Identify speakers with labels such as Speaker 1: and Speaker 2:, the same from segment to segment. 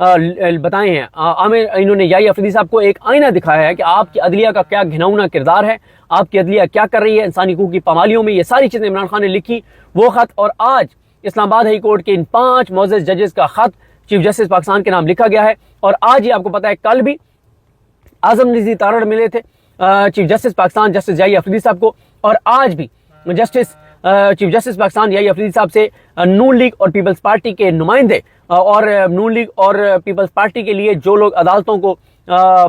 Speaker 1: بتائے ہیں انہوں نے یحییٰ افریدی صاحب کو ایک آئینہ دکھایا ہے کہ آپ کی عدلیہ کا کیا گھناؤنا کردار ہے، آپ کی عدلیہ کیا کر رہی ہے انسانی حقوق کی پامالیوں میں. یہ ساری چیزیں عمران خان نے لکھی وہ خط، اور آج اسلام آباد ہائی کورٹ کے ان 5 معزز ججز کا خط چیف جسٹس پاکستان کے نام لکھا گیا ہے. اور آج ہی آپ کو پتا ہے کل بھی اعظم نذیر تارڑ ملے تھے چیف جسٹس پاکستان جسٹس یحییٰ افریدی صاحب کو، اور آج بھی چیف جسٹس پاکستان یحییٰ افریدی صاحب سے نون لیگ اور پیپلز پارٹی کے نمائندے اور نون لیگ اور پیپلز پارٹی کے لیے جو لوگ عدالتوں کو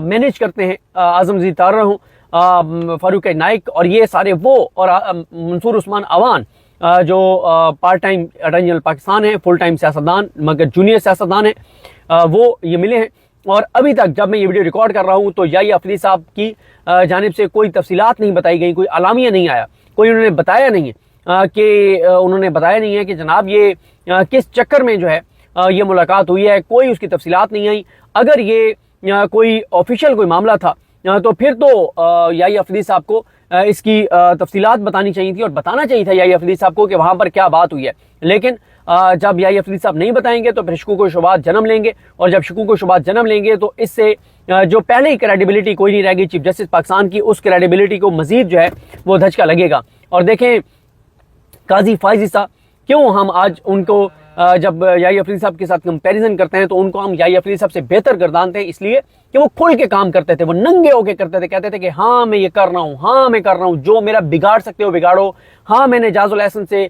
Speaker 1: مینیج کرتے ہیں، اعظم نذیر تارڑ ہوں، فاروق نائک اور یہ سارے وہ، اور منصور عثمان عوان جو part time attorney general Pakistan ہیں، فل ٹائم سیاستدان مگر جونیئر سیاستدان ہیں، وہ یہ ملے ہیں. اور ابھی تک جب میں یہ ویڈیو ریکارڈ کر رہا ہوں تو یحییٰ افریدی صاحب کی جانب سے کوئی تفصیلات نہیں بتائی گئی، کوئی اعلامیہ نہیں آیا، کوئی انہوں نے بتایا نہیں ہے کہ جناب یہ کس چکر میں جو ہے یہ ملاقات ہوئی ہے، کوئی اس کی تفصیلات نہیں آئی. اگر یہ کوئی آفیشیل کوئی معاملہ تھا تو پھر تو یحییٰ افریدی صاحب کو اس کی تفصیلات بتانی چاہیے تھی، اور بتانا چاہیے تھا یحییٰ افریدی صاحب کو کہ وہاں پر کیا بات ہوئی ہے. لیکن جب یحییٰ افریدی صاحب نہیں بتائیں گے تو پھر شکوک و شبہات جنم لیں گے، اور جب شکوک و شبہات جنم لیں گے تو اس سے جو پہلے ہی کریڈیبلٹی کوئی نہیں رہے گی چیف جسٹس پاکستان کی، اس کریڈیبلٹی کو مزید جو ہے وہ دھچکا لگے گا. اور دیکھیں قاضی فائز عیسیٰ، کیوں ہم آج ان کو جب یحییٰ افریدی صاحب کے ساتھ کمپیریزن کرتے ہیں تو ان کو ہم یحییٰ افریدی صاحب سے بہتر گردانتے ہیں، اس لیے کہ وہ کھل کے کام کرتے تھے، وہ ننگے ہو کے کرتے تھے، کہتے تھے کہ ہاں میں یہ کر رہا ہوں، ہاں میں کر رہا ہوں، جو میرا بگاڑ سکتے ہو بگاڑو، ہاں میں نے جاز الحسن سے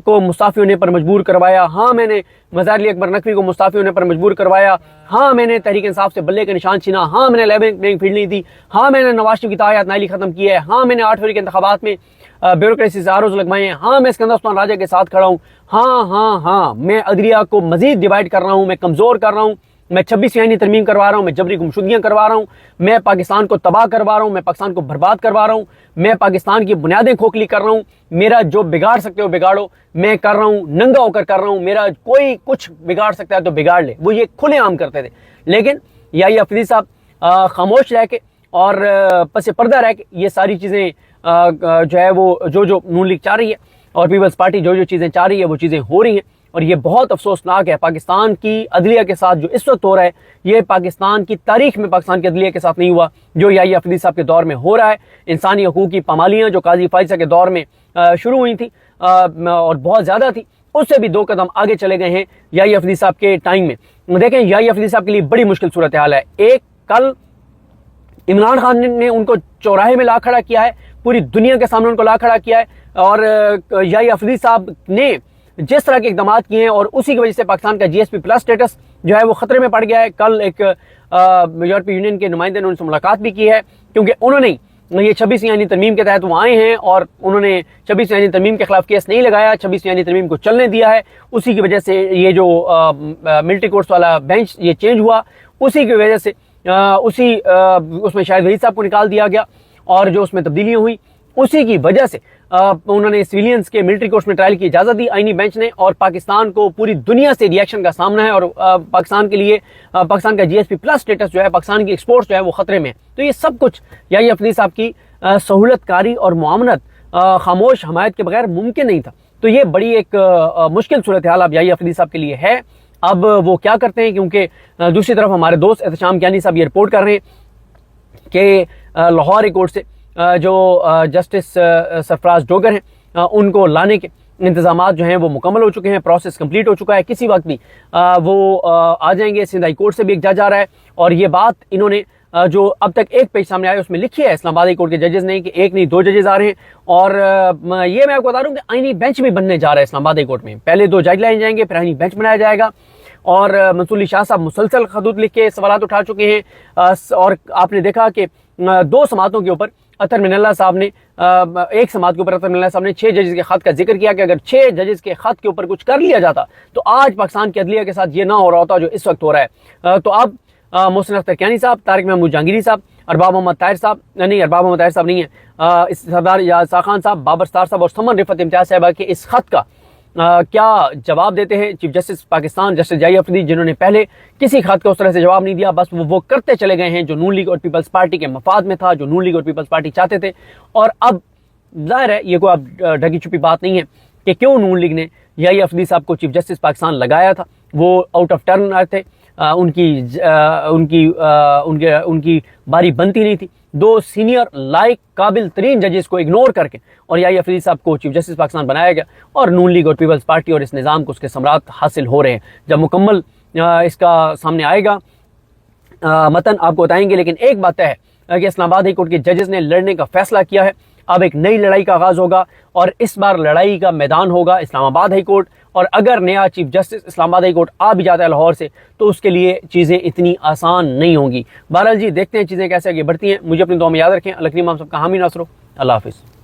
Speaker 1: کو مستعفی ہونے پر مجبور کروایا، ہاں میں نے مظاہر علی اکبر نقوی کو مستعفی ہونے پر مجبور کروایا، ہاں میں نے تحریک انصاف سے بلے کا نشان چھینا، ہاں میں نے لیبل پلینگ فیلڈ نہیں دی، ہاں میں نے نواز شریف کی تاحیات نااہلی ختم کی ہے، ہاں میں نے 8 فروری کے انتخابات میں بیوروکریسی سے آروز لگوائے ہیں، ہاں میں اسکندر عثمان راجہ کے ساتھ کھڑا ہوں، ہاں میں عدلیہ کو مزید ڈیوائڈ کر رہا ہوں، میں کمزور کر رہا ہوں، میں 26 آئینی ترمیم کروا رہا ہوں، میں جبری گمشدگیاں کروا رہا ہوں، میں پاکستان کو تباہ کروا رہا ہوں، میں پاکستان کو برباد کروا رہا ہوں، میں پاکستان کی بنیادیں کھوکھلی کر رہا ہوں، میرا جو بگاڑ سکتے ہو بگاڑو، میں کر رہا ہوں، ننگا ہو کر رہا ہوں، میرا کوئی کچھ بگاڑ سکتا ہے تو بگاڑ لے. وہ یہ کھلے عام کرتے تھے. لیکن یحییٰ افریدی صاحب خاموش رہ کے اور پس پردہ رہ کے یہ ساری چیزیں جو ہے وہ جو نون لیگ چاہ رہی ہے اور پیپلز پارٹی جو چیزیں چاہ رہی ہے وہ چیزیں ہو رہی ہیں. اور یہ بہت افسوسناک ہے پاکستان کی عدلیہ کے ساتھ جو اس وقت ہو رہا ہے، یہ پاکستان کی تاریخ میں پاکستان کی عدلیہ کے ساتھ نہیں ہوا جو یحییٰ افریدی صاحب کے دور میں ہو رہا ہے. انسانی حقوق کی پامالیاں جو قاضی فائز عیسیٰ کے دور میں شروع ہوئی تھی اور بہت زیادہ تھی، اس سے بھی 2 قدم آگے چلے گئے ہیں یحییٰ افریدی صاحب کے ٹائم میں. دیکھیں یحییٰ افریدی صاحب کے لیے بڑی مشکل صورتحال ہے. ایک کل عمران خان نے ان کو چوراہے میں لا کھڑا کیا ہے، پوری دنیا کے سامنے ان کو لا کھڑا کیا ہے، اور یحییٰ افریدی صاحب نے جس طرح کے اقدامات کیے ہیں اور اسی کی وجہ سے پاکستان کا GSP+ سٹیٹس جو ہے وہ خطرے میں پڑ گیا ہے. کل ایک یورپی یونین کے نمائندے نے ان سے ملاقات بھی کی ہے، کیونکہ انہوں نے یہ 26 آئینی ترمیم کے تحت وہ آئے ہیں اور انہوں نے 26 آئینی ترمیم کے خلاف کیس نہیں لگایا، 26 آئینی ترمیم کو چلنے دیا ہے. اسی کی وجہ سے یہ جو ملٹری کورٹس والا بینچ یہ چینج ہوا، اسی کی وجہ سے اس میں شاہد وحید صاحب کو نکال دیا گیا، اور جو اس میں تبدیلیاں ہوئی اسی کی وجہ سے انہوں نے سویلینز کے ملٹری کورٹس میں ٹرائل کی اجازت دی آئینی بینچ نے. اور پاکستان کو پوری دنیا سے ریئیکشن کا سامنا ہے، اور پاکستان کے لیے پاکستان کا GSP+ سٹیٹس جو ہے، پاکستان کی ایکسپورٹس جو ہے وہ خطرے میں. تو یہ سب کچھ یحییٰ افریدی صاحب کی سہولت کاری اور معاونت خاموش حمایت کے بغیر ممکن نہیں تھا. تو یہ بڑی ایک مشکل صورتحال اب یحییٰ افریدی صاحب کے لیے ہے. اب وہ کیا کرتے ہیں، کیونکہ دوسری طرف ہمارے دوست احتشام کیانی صاحب یہ رپورٹ کر رہے ہیں کہ لاہور کورٹ سے جو جسٹس سرفراز ڈوگر ہیں ان کو لانے کے انتظامات جو ہیں وہ مکمل ہو چکے ہیں، پروسیس کمپلیٹ ہو چکا ہے. کسی وقت بھی وہ آ جائیں گے. سندھ ہائی کورٹ سے بھی ایک جج آ رہا ہے، اور یہ بات انہوں نے جو اب تک ایک پیج سامنے آیا اس میں لکھی ہے اسلام آباد ہائی کورٹ کے ججز نے کہ 1 نہیں 2 ججز آ رہے ہیں. اور یہ میں آپ کو بتا رہا ہوں کہ آئینی بینچ بھی بننے جا رہا ہے اسلام آباد ہائی کورٹ میں. پہلے 2 جج لائے جائیں گے، پھر آئینی بینچ بنایا جائے گا. اور منصور علی شاہ صاحب مسلسل خطوط لکھ کے سوالات اٹھا چکے ہیں، اور آپ نے دیکھا کہ 2 سماعتوں کے اوپر اطہر من اللہ صاحب نے ایک سماعت کے اوپر اطہر من اللہ صاحب نے 6 ججز کے خط کا ذکر کیا کہ اگر 6 ججز کے خط کے اوپر کچھ کر لیا جاتا تو آج پاکستان کی عدلیہ کے ساتھ یہ نہ ہو رہا ہوتا جو اس وقت ہو رہا ہے. تو اب محسن اختر کیانی صاحب، طارق محمود جہانگیری صاحب، ارباب محمد طاہر صاحب نہیں ہے، سردار یاسر خان صاحب، بابر ستار صاحب اور سمن رفت امتیاز صاحبہ کے اس خط کا کیا جواب دیتے ہیں چیف جسٹس پاکستان جسٹس یحییٰ افریدی، جنہوں نے پہلے کسی خط کا اس طرح سے جواب نہیں دیا، بس وہ کرتے چلے گئے ہیں جو نون لیگ اور پیپلز پارٹی کے مفاد میں تھا، جو نون لیگ اور پیپلز پارٹی چاہتے تھے. اور اب ظاہر ہے یہ کوئی اب ڈھکی چھپی بات نہیں ہے کہ کیوں نون لیگ نے یحییٰ افریدی صاحب کو چیف جسٹس پاکستان لگایا تھا. وہ آؤٹ آف ٹرن آئے تھے، ان کی باری بنتی نہیں تھی. 2 سینئر لائق قابل ترین ججز کو اگنور کر کے اور یحییٰ افریدی صاحب کو چیف جسٹس پاکستان بنایا گیا, اور نون لیگ اور پیپلز پارٹی اور اس نظام کو اس کے ثمرات حاصل ہو رہے ہیں. جب مکمل اس کا سامنے آئے گا متن آپ کو بتائیں گے. لیکن ایک بات ہے کہ اسلام آباد ہائی کورٹ کے ججز نے لڑنے کا فیصلہ کیا ہے. اب ایک نئی لڑائی کا آغاز ہوگا, اور اس بار لڑائی کا میدان ہوگا اسلام آباد ہائی کورٹ. اور اگر نیا چیف جسٹس اسلام آباد ہائی کورٹ آ بھی جاتا ہے لاہور سے, تو اس کے لیے چیزیں اتنی آسان نہیں ہوں گی. بہرحال جی دیکھتے ہیں چیزیں کیسے آگے بڑھتی ہیں. مجھے اپنی دعا میں یاد رکھیں. اللہ کریم ہم سب کا حامی ناصر ہو. اللہ حافظ.